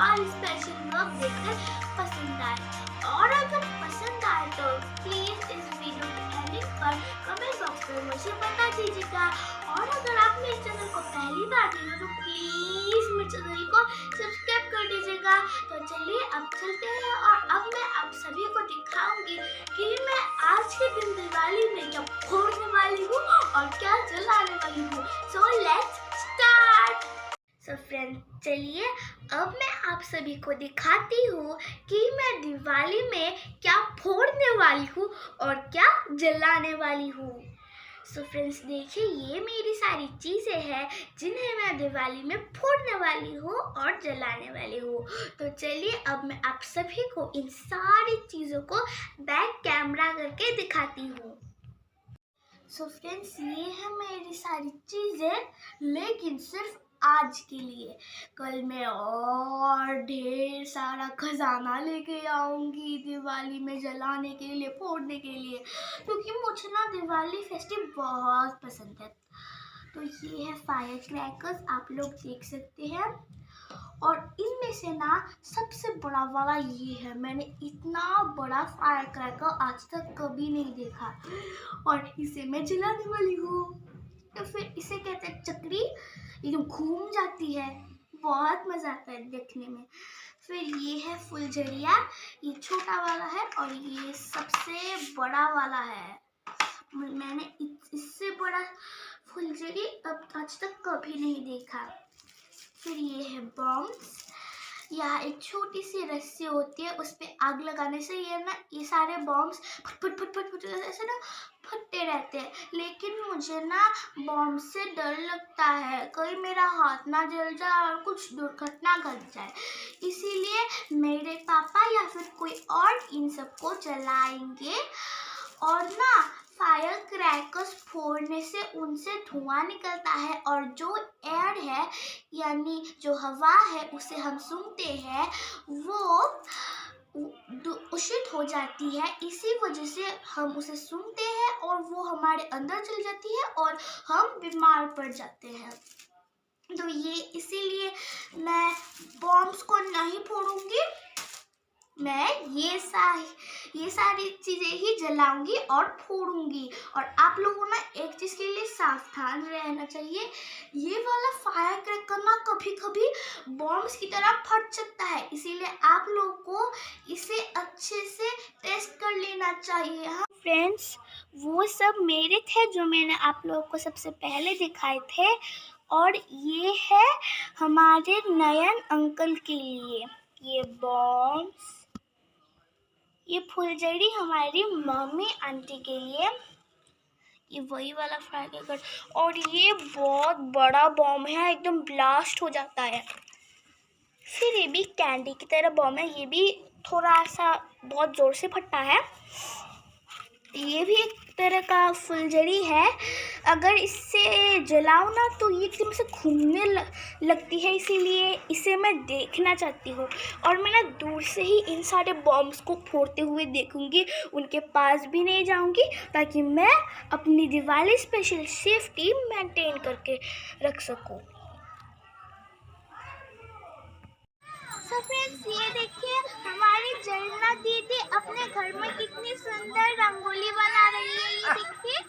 Diwali special vlog देखकर पसंद आए, और अगर पसंद आए तो प्लीज इस वीडियो के एंडिंग पर कमेंट बॉक्स में मुझे बता दीजिएगा। और अगर आप मेरे चैनल को पहली बार देखें तो प्लीज मेरे चैनल को सब्सक्राइब कर दीजिएगा। तो चलिए अब चलते हैं, और अब मैं आप सभी को दिखाऊंगी कि मैं आज के दिन दिवाली में क्या फोड़ने वाली हूँ और क्या जलाने वाली हूँ। So let's start. So friends, चलिए अब मैं आप सभी को दिखाती हूँ कि मैं दिवाली में क्या फोड़ने वाली हूँ और क्या जलाने वाली हूँ। सो फ्रेंड्स, देखिए ये मेरी सारी चीज़ें हैं जिन्हें मैं दिवाली में फोड़ने वाली हूँ और जलाने वाली हूँ। तो चलिए अब मैं आप सभी को इन सारी चीज़ों को बैक कैमरा करके दिखाती हूँ। सो फ्रेंड्स, ये है मेरी सारी चीज़ें, लेकिन सिर्फ आज के लिए। कल मैं और ढेर सारा खजाना लेके आऊंगी दिवाली में जलाने के लिए, फोड़ने के लिए, क्योंकि मुझे ना दिवाली फेस्टिव बहुत पसंद है। तो ये है फायर क्रैकर्स, आप लोग देख सकते हैं, और इनमें से ना सबसे बड़ा वाला ये है। मैंने इतना बड़ा फायर क्रैकर आज तक कभी नहीं देखा, और इसे मैं जलाने वाली हूँ। तो फिर इसे कहते हैं चक्री, ये जो घूम जाती है, बहुत मजा आता है देखने में। फिर ये है फुलझड़िया, ये छोटा वाला है और ये सबसे बड़ा वाला है। मैंने इससे बड़ा फुलझड़ी अब आज तक कभी नहीं देखा। फिर ये है बॉम्ब्स, यहाँ एक छोटी सी रस्सी होती है, उस पर आग लगाने से ये सारे बॉम्ब्स फट फट फट फट फट ऐसे ना फटते रहते हैं। लेकिन मुझे ना बॉम्ब से डर लगता है, कहीं मेरा हाथ ना जल जाए और कुछ दुर्घटना घट जाए, इसीलिए मेरे पापा या फिर कोई और इन सबको जलाएंगे। और ना फायर क्रैकर्स फोड़ने से उनसे धुआं निकलता है, और जो एयर है यानी जो हवा है उसे हम सूंघते हैं, वो दूषित हो जाती है। इसी वजह से हम उसे सूंघते हैं और वो हमारे अंदर चली जाती है और हम बीमार पड़ जाते हैं। तो ये इसीलिए मैं बॉम्ब्स को नहीं फोड़ूंगी, मैं ये सारी चीज़ें ही जलाऊंगी और फोड़ूंगी। और आप लोगों ना एक चीज़ के लिए सावधान रहना चाहिए, ये वाला फायर क्रैकर ना कभी कभी बॉम्ब्स की तरह फट सकता है, इसीलिए आप लोगों को इसे अच्छे से टेस्ट कर लेना चाहिए। हाँ फ्रेंड्स, वो सब मेरे थे जो मैंने आप लोगों को सबसे पहले दिखाए थे, और ये है हमारे नयन अंकल के लिए ये बॉम्ब्स, ये फुलझड़ी हमारी मम्मी आंटी के लिए, ये वही वाला फायर क्रैकर, और ये बहुत बड़ा बॉम्ब है, एकदम ब्लास्ट हो जाता है। फिर ये भी कैंडी की तरह बॉम्ब है, ये भी थोड़ा सा बहुत ज़ोर से फटता है। ये भी एक तरह का फुलझड़ी है, अगर इससे जलाओ ना तो ये एकदम से घूमने लगती है, इसीलिए इसे मैं देखना चाहती हूँ। और मैं ना दूर से ही इन सारे बॉम्ब्स को फोड़ते हुए देखूंगी, उनके पास भी नहीं जाऊंगी, ताकि मैं अपनी दिवाली स्पेशल सेफ्टी मेंटेन करके रख सकूँ। तो फ्रेंड्स, ये देखिए हमारी जरना दीदी अपने घर में कितनी सुंदर रंगोली बना रही है, ये देखिए।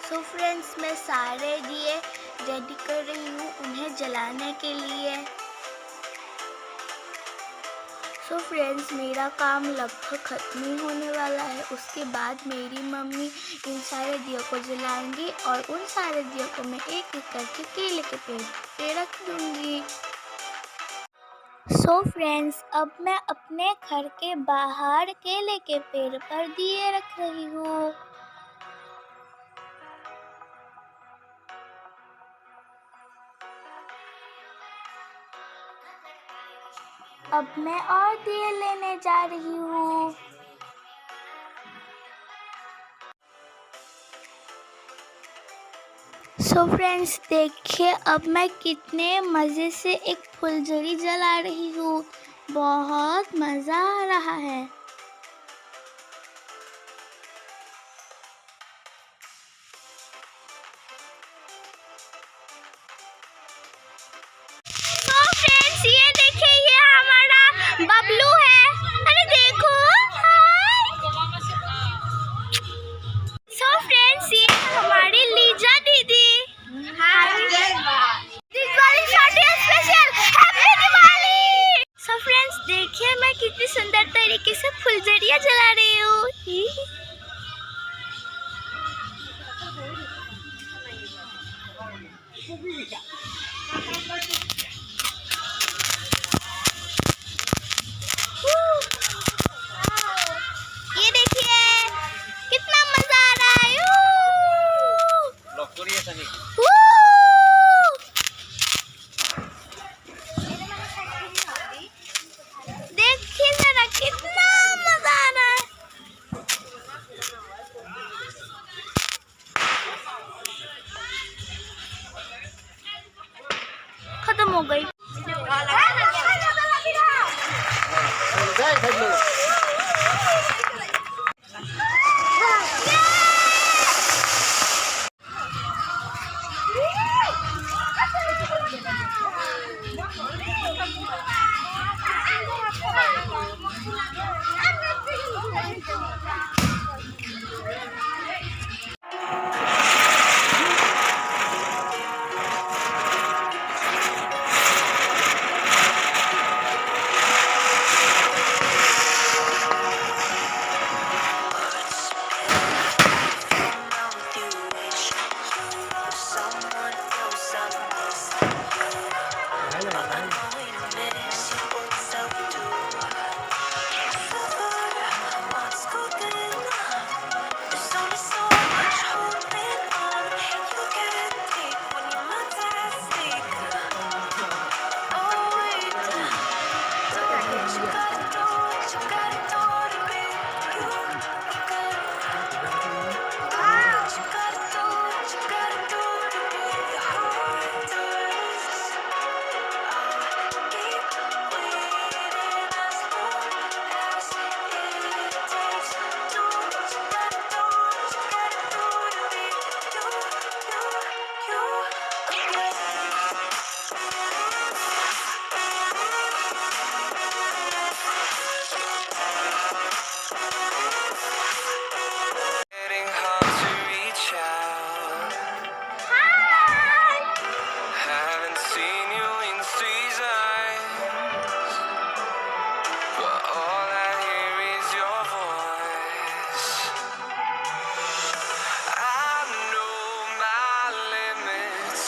सो फ्रेंड्स, मैं सारे दिए रेडी कर रही हूँ उन्हें जलाने के लिए। सो फ्रेंड्स, मेरा काम लगभग ख़त्म ही होने वाला है, उसके बाद मेरी मम्मी इन सारे दियों को जलाएंगी और उन सारे दियों को मैं एक एक करके केले के पेड़ पे रख दूँगी। सो फ्रेंड्स, अब मैं अपने घर के बाहर केले के पेड़ पर दिए रख रही हूँ। अब मैं और दिए लेने जा रही हूँ। सो फ्रेंड्स, देखिए अब मैं कितने मज़े से एक फुलझड़ी जला रही हूँ, बहुत मज़ा आ रहा है।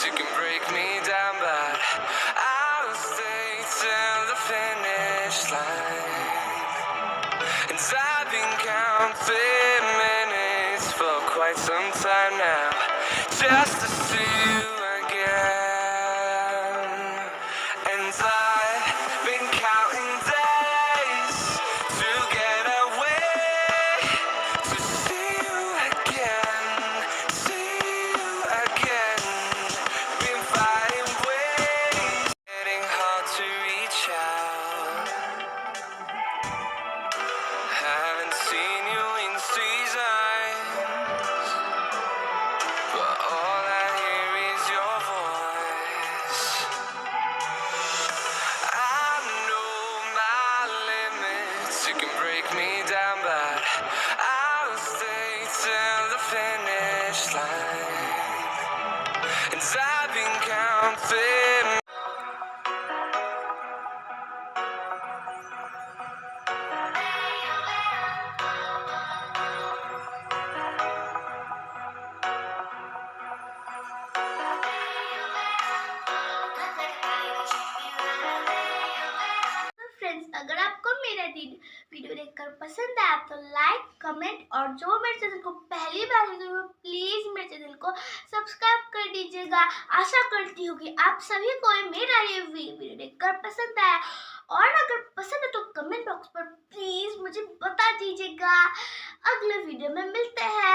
You can break me down, but I'll stay till the finish line. And I've been counting minutes for quite some time now, just to see you again. And I've been counting days to get away, to see you again, see you again. Been fighting ways, getting hard to reach out. Haven't seen you in seasons, but all I hear is your voice. I know my limits, you can break me down, but I'll stay till the finish line. And I've been counting. Friends, अगर आपको मेरा video देखकर पसंद आया तो like, comment और जो मेरे चैनल को पहली बार देख रहे हो प्लीज मेरे चैनल को सब्सक्राइब कर दीजिएगा। आशा करती हूँ कि आप सभी को मेरा ये वीडियो देखकर पसंद आया, और अगर पसंद है तो कमेंट बॉक्स पर प्लीज मुझे बता दीजिएगा। अगले वीडियो में मिलते हैं।